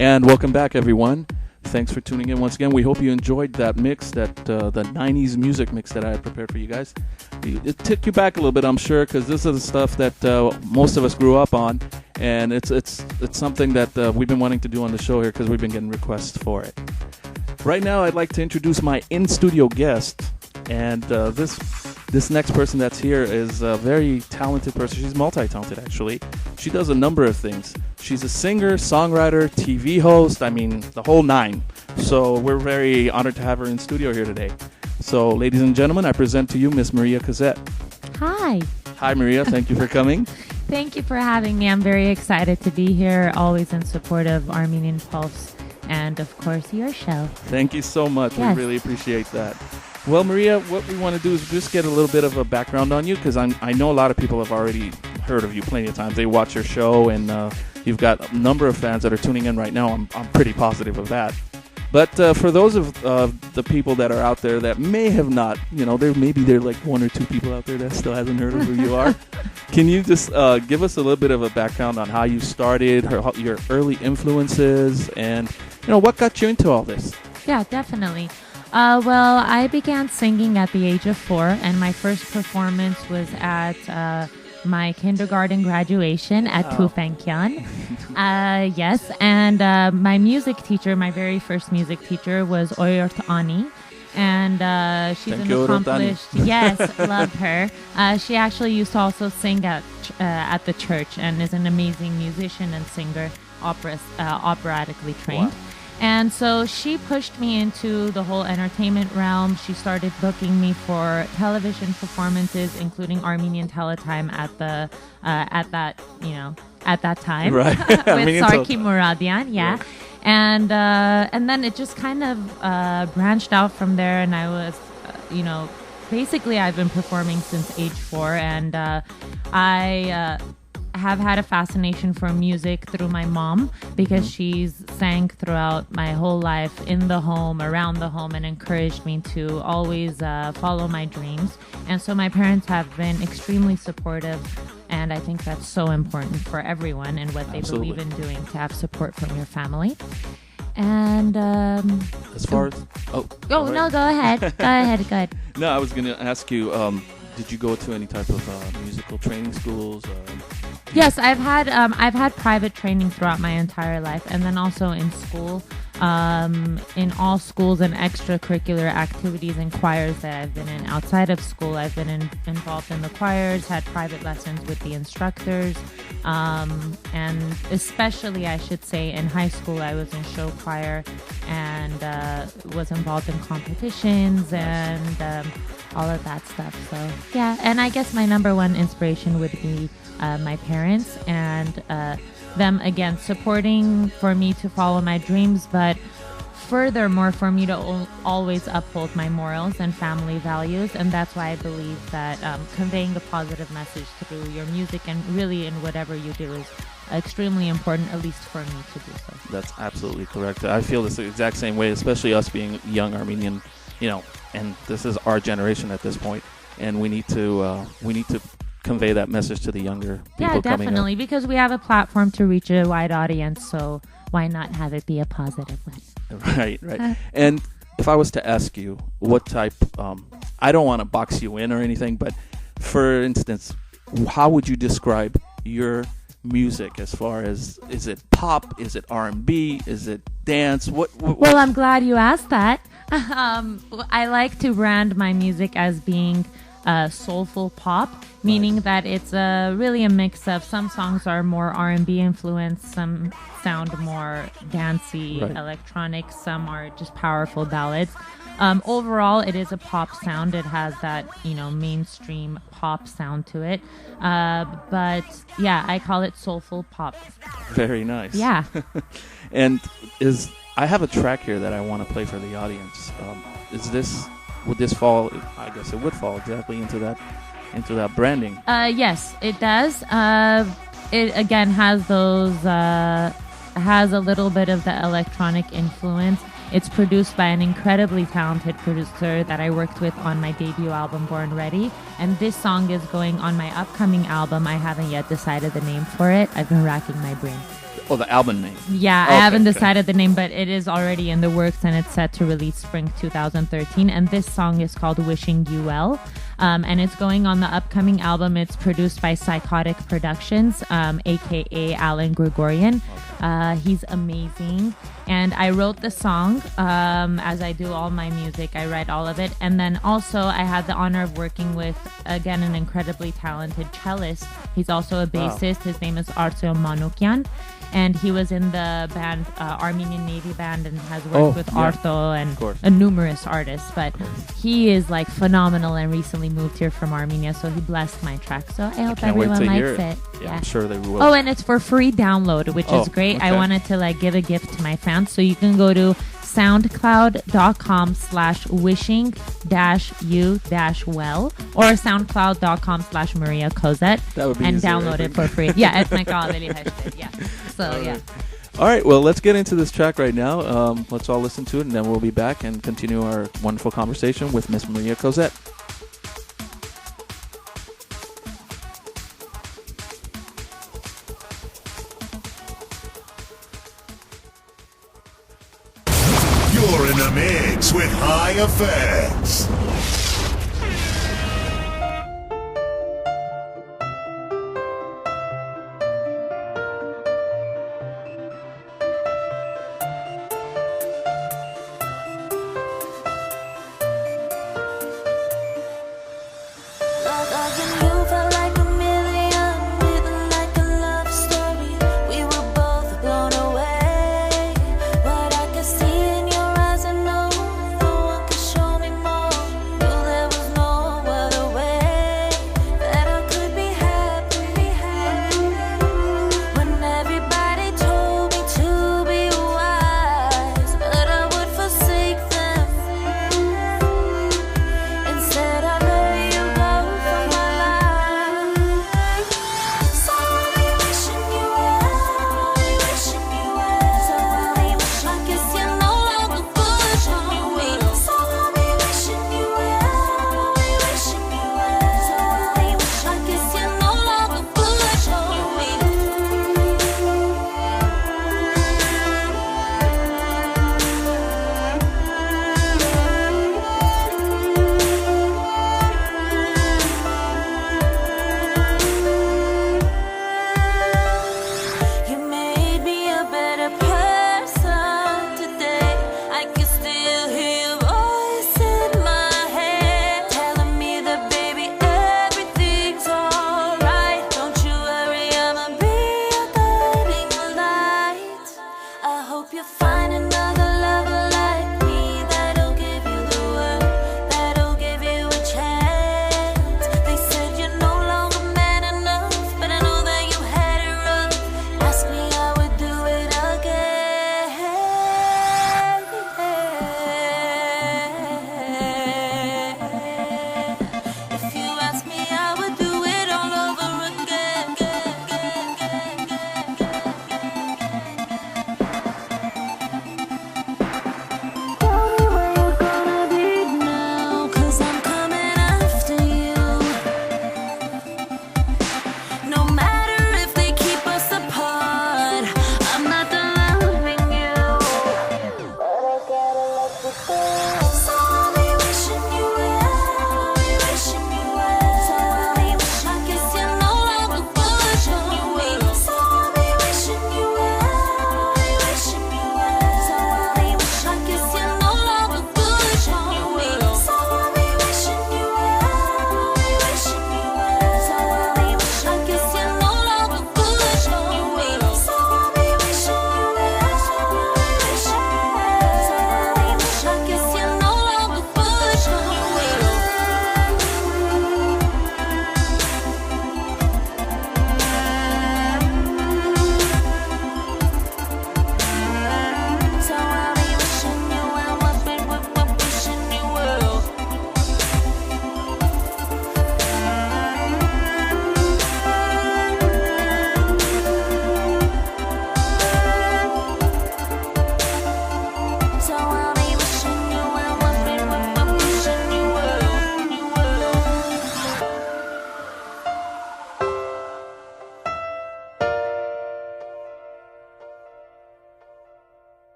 And welcome back, everyone. Thanks for tuning in once again. We hope you enjoyed that mix, the 90s music mix that I had prepared for you guys. It took you back a little bit, I'm sure, because this is the stuff that most of us grew up on, and it's something that we've been wanting to do on the show here because we've been getting requests for it. Right now, I'd like to introduce my in-studio guest, and this next person that's here is a very talented person. She's multi-talented, actually. She does a number of things. She's a singer, songwriter, TV host, I mean, the whole nine. So we're very honored to have her in studio here today. So, ladies and gentlemen, I present to you Miss Maria Cozette. Hi. Hi, Maria. Thank you for coming. Thank you for having me. I'm very excited to be here, always in support of Armenian Pulse and, of course, your show. Thank you so much. Yes. We really appreciate that. Well, Maria, what we want to do is just get a little bit of a background on you, because I know a lot of people have already heard of you plenty of times. They watch your show, and you've got a number of fans that are tuning in right now. I'm pretty positive of that. But for those of the people that are out there that may have not, maybe there are like one or two people out there that still hasn't heard of who you are. Can you just give us a little bit of a background on how you started, your early influences, and what got you into all this? Yeah, definitely. Well, I began singing at the age of 4, and my first performance was at my kindergarten graduation at Pufenkyan. Yes, and my music teacher, my very first music teacher, was Oyort Ani. And she's an accomplished, yes, love her. She actually used to also sing at the church and is an amazing musician and singer, operatically trained. Wow. And so she pushed me into the whole entertainment realm. She started booking me for television performances, including Armenian Teletime at that time, right? With Sarki Muradian, yeah. Right. And then it just kind of branched out from there, and I was, basically I've been performing since age 4, and I have had a fascination for music through my mom, because she's sang throughout my whole life in the home, around the home, and encouraged me to always follow my dreams. And so my parents have been extremely supportive, and I think that's so important for everyone and what they believe in doing, to have support from your family. And as far as no, go ahead. Go ahead. No, I was going to ask you, did you go to any type of musical training schools? Yes, I've had private training throughout my entire life, and then also in school, in all schools and extracurricular activities and choirs that I've been in. Outside of school, I've been involved in the choirs, had private lessons with the instructors, and especially, I should say, in high school, I was in show choir and was involved in competitions and all of that stuff. So, yeah, and I guess my number one inspiration would be my parents, and them, again, supporting for me to follow my dreams, but furthermore for me to always uphold my morals and family values. And that's why I believe that conveying a positive message through your music and really in whatever you do is extremely important, at least for me to do so. That's absolutely correct. I feel the exact same way, especially us being young Armenian, and this is our generation at this point, and we need to convey that message to the younger people. Yeah, definitely, because we have a platform to reach a wide audience, so why not have it be a positive one? Right. And if I was to ask you what type, I don't want to box you in or anything, but for instance, how would you describe your music as far as, is it pop, is it R&B, is it dance? Well, I'm glad you asked that. I like to brand my music as being soulful pop, meaning that it's really a mix of, some songs are more R&B influenced, some sound more dancey, electronic, some are just powerful ballads. Overall, it is a pop sound. It has that, mainstream pop sound to it. But yeah, I call it soulful pop. Very nice. Yeah. And I have a track here that I want to play for the audience. Would this fall? I guess it would fall exactly into that branding. Yes, it does. It again has has a little bit of the electronic influence. It's produced by an incredibly talented producer that I worked with on my debut album, Born.ready. And this song is going on my upcoming album. I haven't yet decided the name for it. I've been racking my brain. Oh, the album name. Yeah, Okay, I haven't okay. decided the name, but it is already in the works and it's set to release spring 2013. And this song is called Wishing You Well. And it's going on the upcoming album. It's produced by Psychotic Productions, aka Alan Gregorian. He's amazing. And I wrote the song as I do all my music. I write all of it. And then also I had the honor of working with, again, an incredibly talented cellist. He's also a bassist. His name is Artyom Manukyan. And he was in the band, Armenian Navy band, and has worked with Arto and numerous artists. But he is like phenomenal and recently moved here from Armenia. So he blessed my track. So I hope everyone likes it. Yeah, I'm sure they will. Oh, and it's for free download, which is great. Okay. I wanted to like give a gift to my fans. So you can go to soundcloud.com/wishing-you-well or soundcloud.com/Maria Cozette and easier, download it for free. Yeah, it's my yeah. So yeah. All right, well, let's get into this track right now. Let's all listen to it, and then we'll be back and continue our wonderful conversation with Miss Maria Cozette. You're in the mix with High Effects. Loving you felt like a million, living like a love story. We were both blown away. What I could see in your eyes, I know no one could show me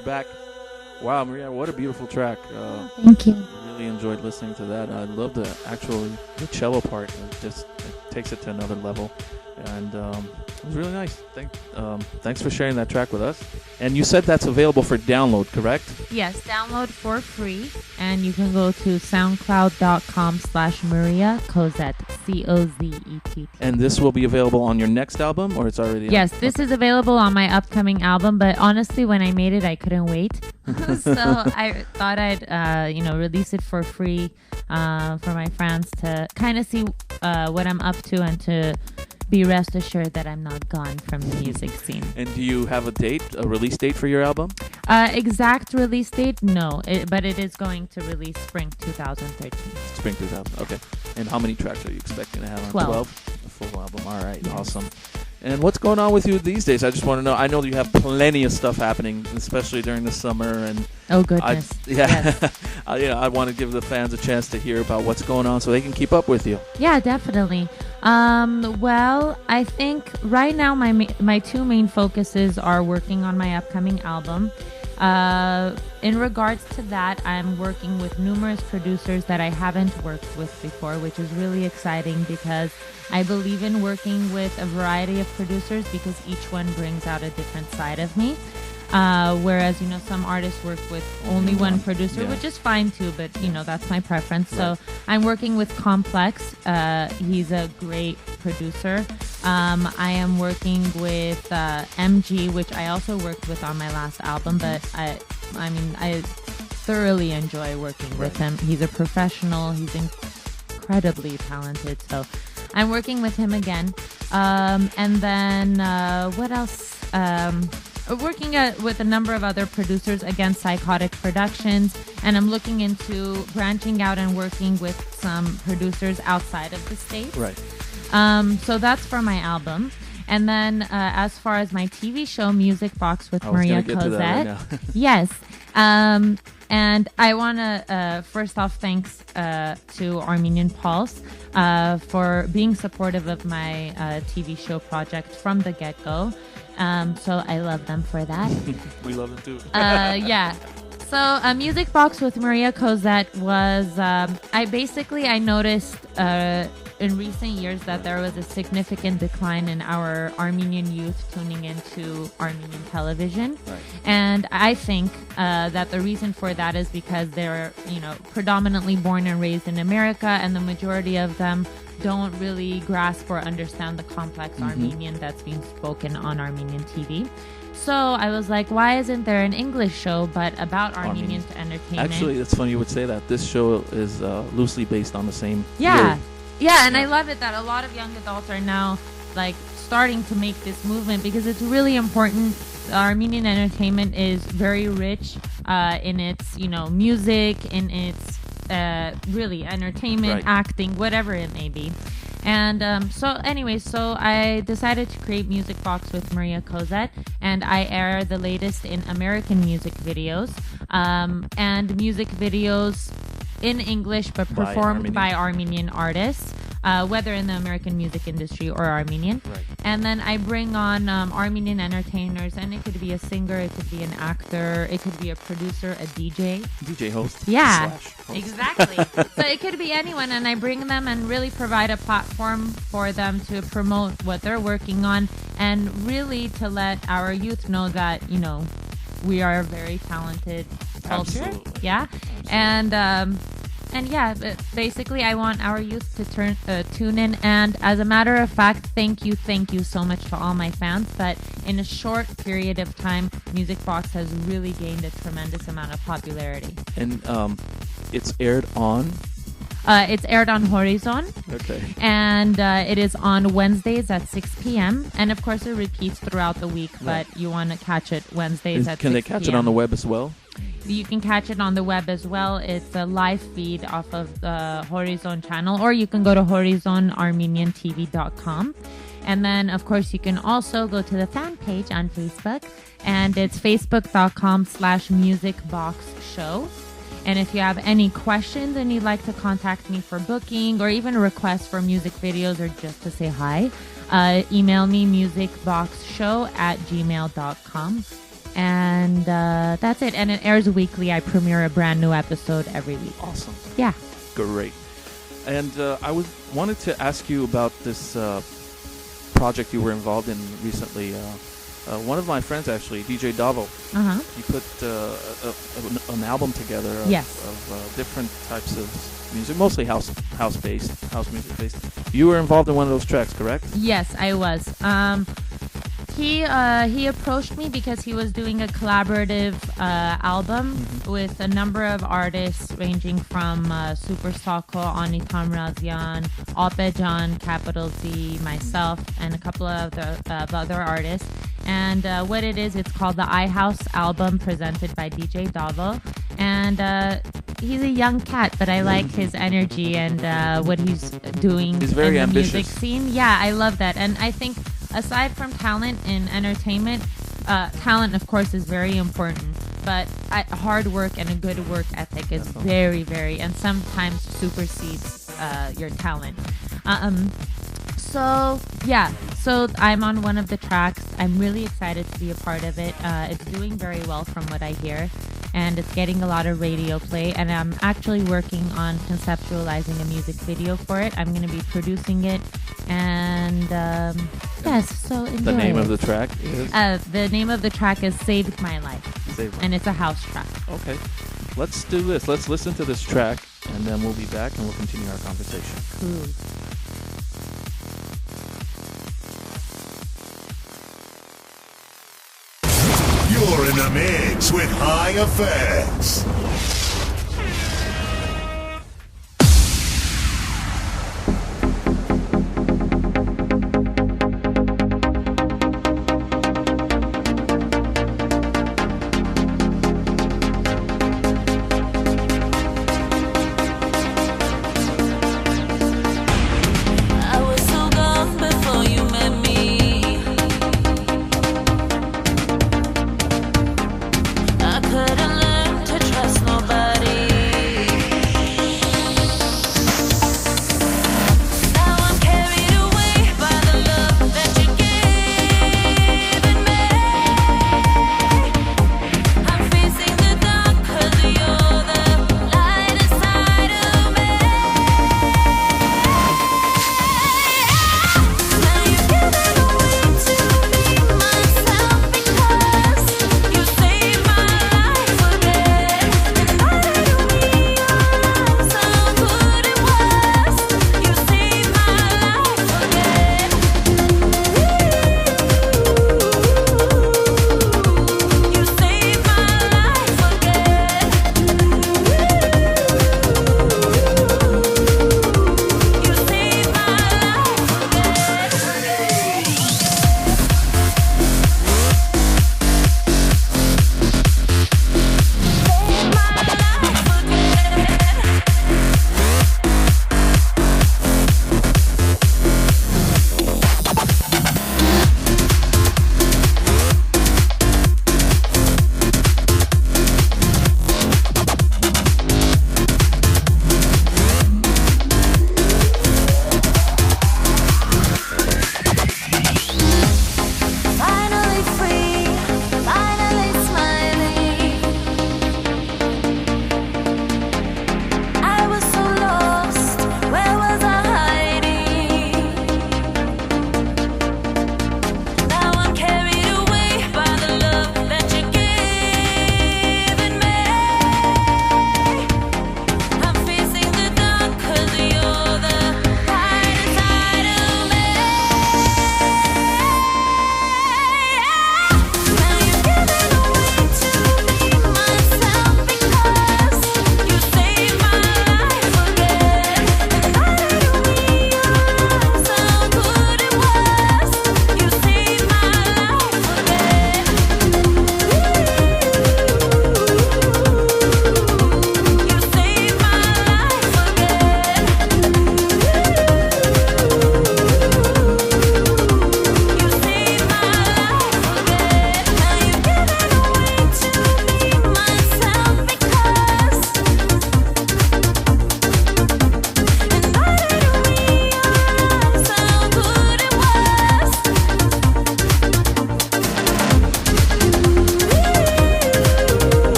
we're back. Wow, Maria, what a beautiful track. Thank you. Really enjoyed listening to that. I love the cello part. It takes it to another level. And it was really nice. Thanks for sharing that track with us. And you said that's available for download, correct? Yes, download for free. And you can go to soundcloud.com/Maria Cozette, Cozett. And this will be available on your next album, or it's already out? Yes, this is available on my upcoming album. But honestly, when I made it, I couldn't wait. So I thought I'd, release it for free for my fans to kind of see what I'm up to and to be rest assured that I'm not gone from the music scene. And do you have a release date for your album? Exact release date? No, but it is going to release spring 2013. Spring 2000, okay. And how many tracks are you expecting to have on 12? A full album, all right, yes. Awesome. And what's going on with you these days? I just want to know. I know you have plenty of stuff happening, especially during the summer. And oh, goodness. Yes. I want to give the fans a chance to hear about what's going on so they can keep up with you. Yeah, definitely. Well, I think right now my two main focuses are working on my upcoming album. In regards to that, I'm working with numerous producers that I haven't worked with before, which is really exciting because I believe in working with a variety of producers because each one brings out a different side of me. Whereas, some artists work with only one producer, which is fine too, but, that's my preference. Right. So I'm working with Complex. He's a great producer. I am working with MG, which I also worked with on my last album, but I thoroughly enjoy working with him. He's a professional. He's incredibly talented. So I'm working with him again. And then what else? Working with a number of other producers, again, Psychotic Productions, and I'm looking into branching out and working with some producers outside of the States. Right. So that's for my album. And then as far as my TV show, Music Box with Maria Cozette. Right yes. And I want to, first off, thanks to Armenian Pulse for being supportive of my TV show project from the get-go. So I love them for that. We love them too. Yeah. So a Music Box with Maria Cozette was, I noticed in recent years that there was a significant decline in our Armenian youth tuning into Armenian television. Right. And I think that the reason for that is because they're, predominantly born and raised in America, and the majority of them don't really grasp or understand the complex Armenian that's being spoken on Armenian TV. So I was like, why isn't there an English show but about Armenian entertainment? Actually, it's funny you would say that. This show is loosely based on the same theory. Yeah, and I love it that a lot of young adults are now starting to make this movement because it's really important. Armenian entertainment is very rich in its, music, in its really entertainment, acting, whatever it may be. And so I decided to create Music Box with Maria Cozette, and I air the latest in American music videos and music videos in English but performed by Armenian artists, whether in the American music industry or Armenian. Right. And then I bring on Armenian entertainers, and it could be a singer, it could be an actor, it could be a producer, a DJ. DJ host. Yeah, host. Exactly. So it could be anyone, and I bring them and really provide a platform for them to promote what they're working on and really to let our youth know that, we are a very talented culture. Absolutely. Yeah. And yeah, basically I want our youth to tune in. And as a matter of fact, thank you so much to all my fans. But in a short period of time, Music Box has really gained a tremendous amount of popularity. And it's aired on? It's aired on Horizon. Okay. And it is on Wednesdays at 6 p.m. And of course, it repeats throughout the week, but you want to catch it Wednesdays at 6 p.m. Can they catch it on the web as well? You can catch it on the web as well. It's a live feed off of the Horizon channel, or you can go to horizonarmeniantv.com. And then, of course, you can also go to the fan page on Facebook, and it's facebook.com/musicboxshow. And if you have any questions and you'd like to contact me for booking or even requests for music videos or just to say hi, email me musicboxshow@gmail.com. And that's it. And it airs weekly. I premiere a brand new episode every week. Awesome. Yeah. Great. And I wanted to ask you about this project you were involved in recently. One of my friends, actually, DJ Davo, he put an album together of, Yes. of different types of music, mostly house music based. You were involved in one of those tracks, correct? Yes, I was. He approached me because he was doing a collaborative album with a number of artists ranging from Super Sako, Anitam Razian, Opejan, Capital Z, myself, and a couple of other artists. And what it is, it's called the iHouse album presented by DJ Davo. And he's a young cat, but I like his energy and what he's doing He's very in the ambitious. music scene. Yeah, I love that. And I think aside from talent in entertainment, talent, of course, is very important. But hard work and a good work ethic is very, very, and sometimes supersedes your talent. So I'm on one of the tracks. I'm really excited to be a part of it. It's doing very well from what I hear, and it's getting a lot of radio play. And I'm actually working on conceptualizing a music video for it. I'm going to be producing it, and yes, so enjoy The name it. of the track is? The name of the track is Saved My Life, and it's a house track. Okay. Let's do this. Let's listen to this track, and then we'll be back and we'll continue our conversation. Cool. You're in the mix with High Effects. I was so gone before you met me. I couldn't learn to trust nobody.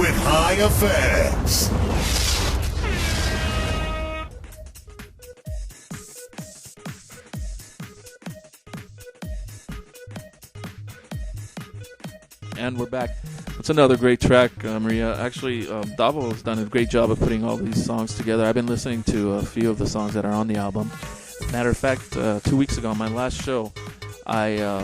with high effects. And we're back. It's another great track, Maria. Actually, Davo has done a great job of putting all these songs together. I've been listening to a few of the songs that are on the album. Matter of fact, 2 weeks ago on my last show, I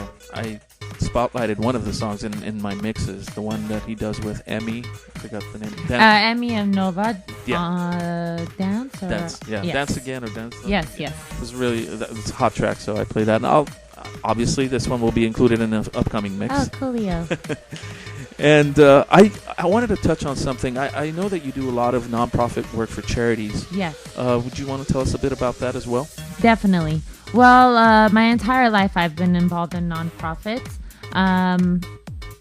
spotlighted one of the songs in my mixes, the one that he does with Emmy. I forgot the name. Emmy and Nova. Yeah. Dance? Or? Dance. Yeah. Yes. Dance Again or Dance. Yes. It was it's a hot track, so I played that. And obviously, this one will be included in an upcoming mix. Oh, coolio. And I wanted to touch on something. I know that you do a lot of nonprofit work for charities. Yes. Would you want to tell us a bit about that as well? Definitely. Well, my entire life I've been involved in nonprofits,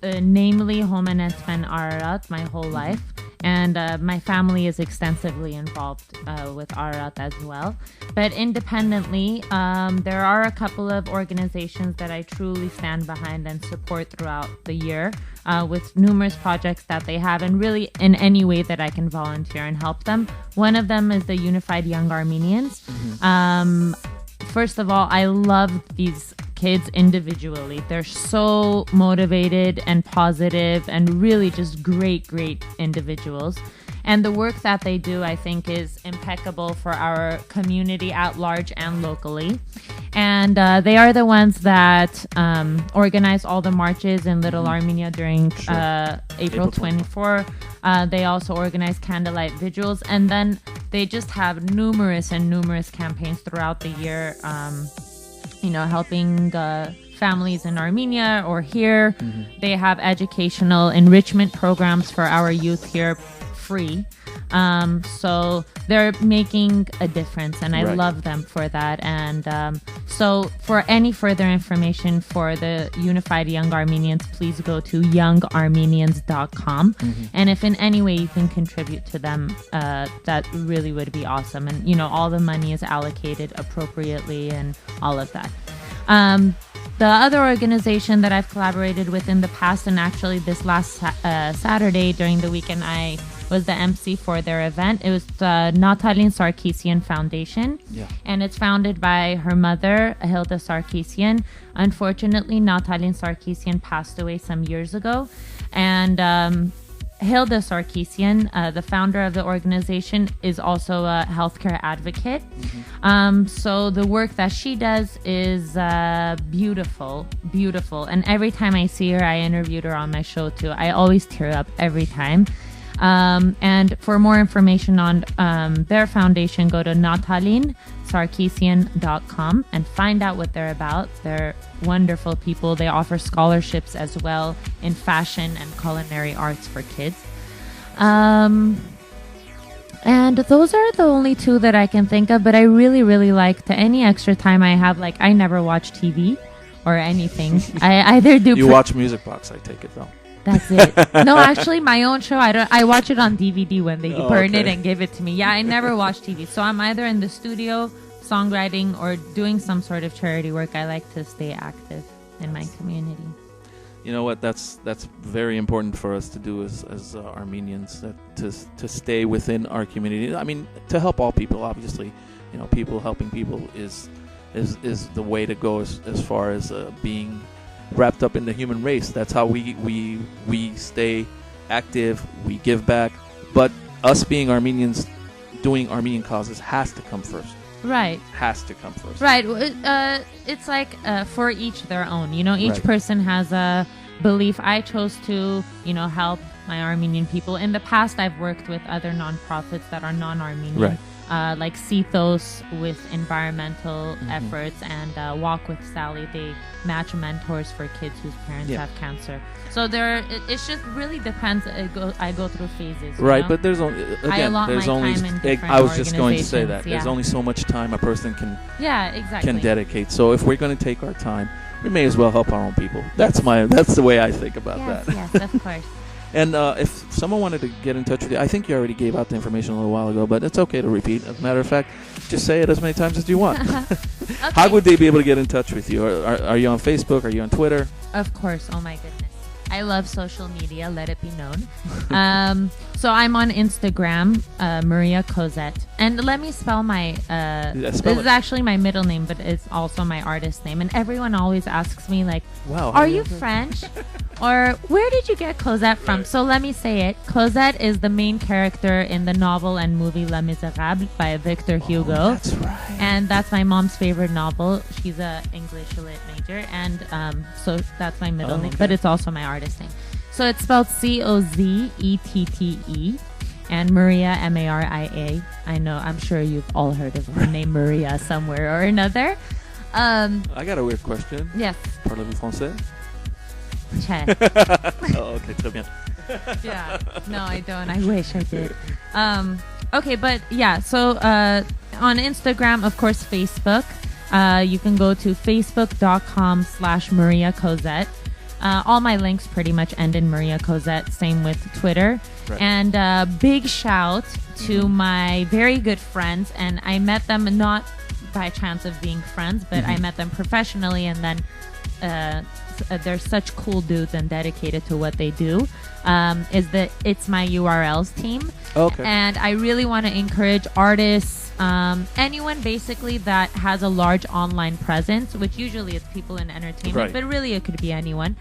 namely Home and Sven Ararat my whole life. And my family is extensively involved with Ararat as well. But independently, there are a couple of organizations that I truly stand behind and support throughout the year with numerous projects that they have, and really in any way that I can volunteer and help them. One of them is the Unified Young Armenians. First of all, I love these kids individually. They're so motivated and positive and really just great individuals. And the work that they do, I think, is impeccable for our community at large and locally. And they are the ones that organize all the marches in Little Armenia during April 24. They also organize candlelight vigils. And then they just have numerous campaigns throughout the year, helping families in Armenia or here. They have educational enrichment programs for our youth here, free. So they're making a difference, and I love them for that. And so for any further information for the Unified Young Armenians, please go to youngarmenians.com. And if in any way you can contribute to them, that really would be awesome. And, all the money is allocated appropriately and all of that. The other organization that I've collaborated with in the past, and actually this last Saturday during the weekend, I was the MC for their event. It was the Natalin Sarkisian Foundation. And it's founded by her mother, Hilda Sarkisian. Unfortunately, Natalin Sarkisian passed away some years ago. And Hilda Sarkisian, the founder of the organization, is also a healthcare advocate. So the work that she does is beautiful. And every time I see her, I interviewed her on my show too. I always tear up every time. And for more information on their foundation, go to natalinsarkisian.com and find out what they're about. They're wonderful people. They offer scholarships as well in fashion and culinary arts for kids. And those are the only two that I can think of, but I really like to any extra time I have, like I never watch TV or anything. I either do... You watch Music Box, I take it though. That's it. No, actually, my own show, I watch it on DVD when they burn it and give it to me. Yeah, I never watch TV. So I'm either in the studio, songwriting, or doing some sort of charity work. I like to stay active in my community. You know what? That's very important for us to do as Armenians, to stay within our community. I mean, to help all people, obviously. People helping people is the way to go as far as being wrapped up in the human race. That's how we stay active, we give back, but us being Armenians doing Armenian causes has to come first. Right. It's like for each their own, each person has a belief. I chose to help my Armenian people. In the past, I've worked with other nonprofits that are non-Armenian, like Cethos with environmental efforts, and Walk with Sally. They match mentors for kids whose parents have cancer. So it just really depends. I go through phases. Right, but there's only I was just going to say that there's only so much time a person can dedicate. So if we're going to take our time, we may as well help our own people. That's the way I think about that. Yes, of course. And if someone wanted to get in touch with you, I think you already gave out the information a little while ago, but it's okay to repeat. As a matter of fact, just say it as many times as you want. Okay. How would they be able to get in touch with you? Are you on Facebook? Are you on Twitter? Of course. Oh, my goodness. I love social media, let it be known. So I'm on Instagram, Maria Cozette. And let me spell my, this is actually my middle name, but it's also my artist name. And everyone always asks me, like, wow, are you French? Or where did you get Cozette from? Right. So let me say it. Cozette is the main character in the novel and movie Les Miserables by Victor Hugo. Oh, that's right. And that's my mom's favorite novel. She's a English lit major. And so that's my middle name. But it's also my artist name. So it's spelled Cozette. And Maria, Maria. I know, I'm sure you've all heard of the name Maria somewhere or another. I got a weird question. Yes. Parlez-vous français? Che. Oh, okay, très bien. Yeah. No, I don't. I wish I did. Okay, but yeah, so on Instagram, of course, Facebook. You can go to facebook.com/Maria Cozette. All my links pretty much end in Maria Cozette. Same with Twitter. Right. And big shout to my very good friends. And I met them not by chance of being friends, but I met them professionally. And then they're such cool dudes and dedicated to what they do. Is the It's My URLs team. Okay. And I really want to encourage artists, anyone basically that has a large online presence, which usually it's people in entertainment, right, but really it could be anyone.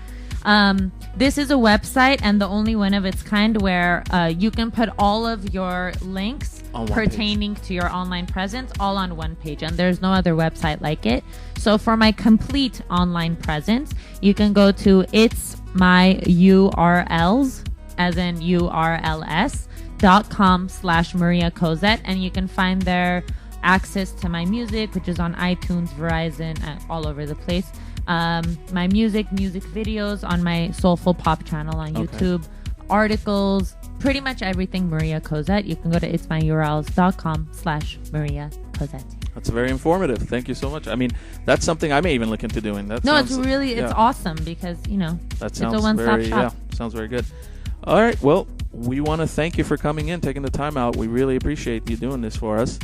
This is a website and the only one of its kind where you can put all of your links pertaining to your online presence all on one page, and there's no other website like it. So for my complete online presence, you can go to It's My URLs, as in URLs.com/Maria Cozette, and you can find there access to my music, which is on iTunes, Verizon, all over the place. My music videos on my Soulful Pop channel on YouTube, articles, pretty much everything Maria Cozette. You can go to itsmyurls.com/Maria Cozette. That's very informative. Thank you so much. I mean, that's something I may even look into doing. That it's awesome because, it's a one-stop shop. Yeah, sounds very good. All right, well, we want to thank you for coming in, taking the time out. We really appreciate you doing this for us.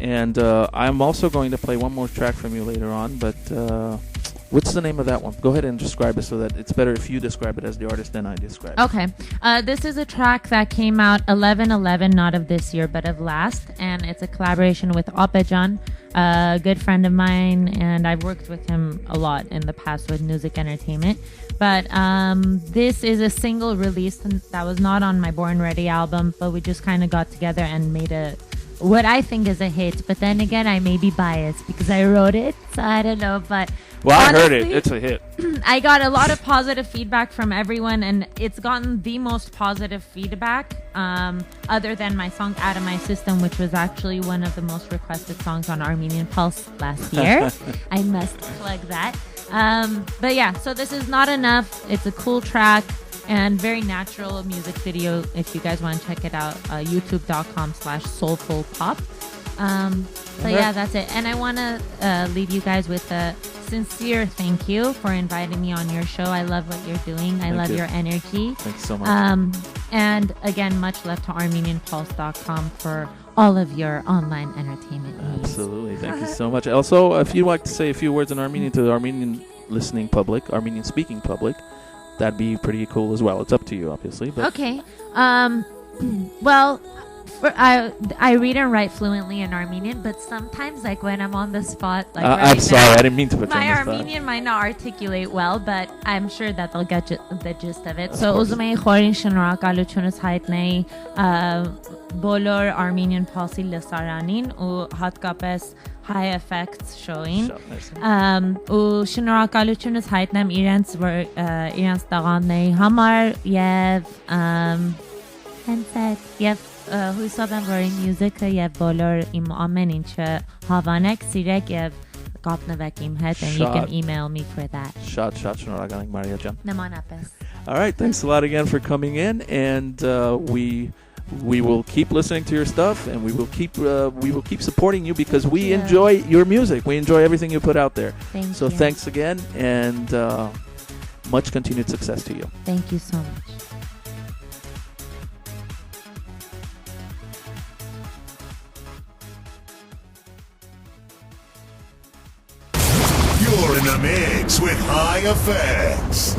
And I'm also going to play one more track from you later on, but what's the name of that one? Go ahead and describe it so that it's better if you describe it as the artist than I describe it. Okay. This is a track that came out 11/11, not of this year, but of last. And it's a collaboration with Opejan, a good friend of mine, and I've worked with him a lot in the past with music entertainment. But this is a single release that was not on my Born Ready album, but we just kind of got together and made what I think is a hit. But then again, I may be biased because I wrote it, so I don't know. But well, honestly, I heard it. It's a hit. I got a lot of positive feedback from everyone, and it's gotten the most positive feedback other than my song Out of My System, which was actually one of the most requested songs on Armenian Pulse last year. I must plug that. But yeah, so this is Not Enough. It's a cool track and very natural music video. If you guys want to check it out, youtube.com/soulfulpop. So yeah, that's it. And I want to leave you guys with a sincere thank you for inviting me on your show. I love what you're doing. I love your energy. Thanks so much. And again, much love to ArmenianPulse.com for all of your online entertainment needs. Absolutely. Thank you so much. Also, if you'd like to say a few words in Armenian to the Armenian listening public, Armenian speaking public, that'd be pretty cool as well. It's up to you, obviously. But okay. Well, I read and write fluently in Armenian, but sometimes, like when I'm on the spot, like I'm sorry, I didn't mean to put you on the spot. My Armenian might not articulate well, but I'm sure that they'll get the gist of it. So, ուզում եի խորին շնորհակալությունս հայտնեի բոլոր Armenian Pulse-ի լսարանին ու հատկապես High Effects show-ին ու շնորհակալությունս հայտնեմ իրենց տղաների համար եւ հենց այդ եւ հույսով եմ որ իմ մյուզիկը եւ բոլոր իմ ամեն ինչը հավանեք, սիրեք եւ կապնվեք իմ հետ, and you can email me for that. Շնորհակալ ենք Maria Jan. Նմանապես. All right, thanks a lot again for coming in, and we will keep listening to your stuff, and we will keep supporting you because we enjoy your music. We enjoy everything you put out there. Thank you. Thanks again, and much continued success to you. Thank you so much. You're in the mix with High Effects.